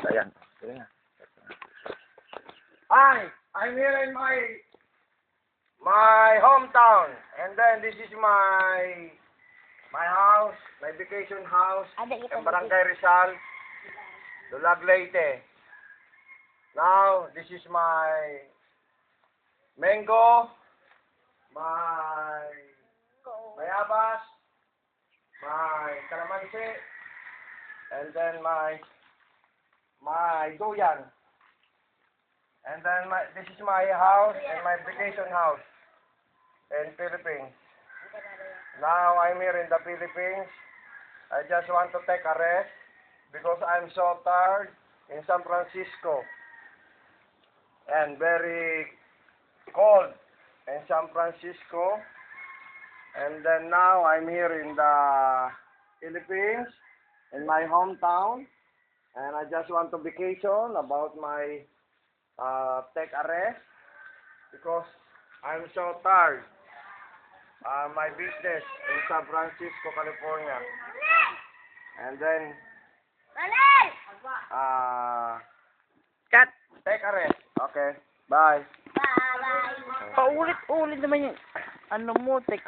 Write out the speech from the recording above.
Ayan. Ayan. Hi, I'm here in my hometown, and then this is my house, my vacation house in Barangay Rizal, Dulag, Leyte. Now this is my mango, my bayabas, my calamansi, and then my duyan. And then this is my house and my vacation house in Philippines. Now I'm here in the Philippines. I just want to take a rest because I'm so tired in San Francisco and very cold in San Francisco. And then now I'm here in the Philippines, in my hometown, and I just want to vacation about my take a rest because I'm so tired. My business in San Francisco, California. And then Cut! take a rest. Okay. Bye. Paulit-ulit naman yung ano mo, tek.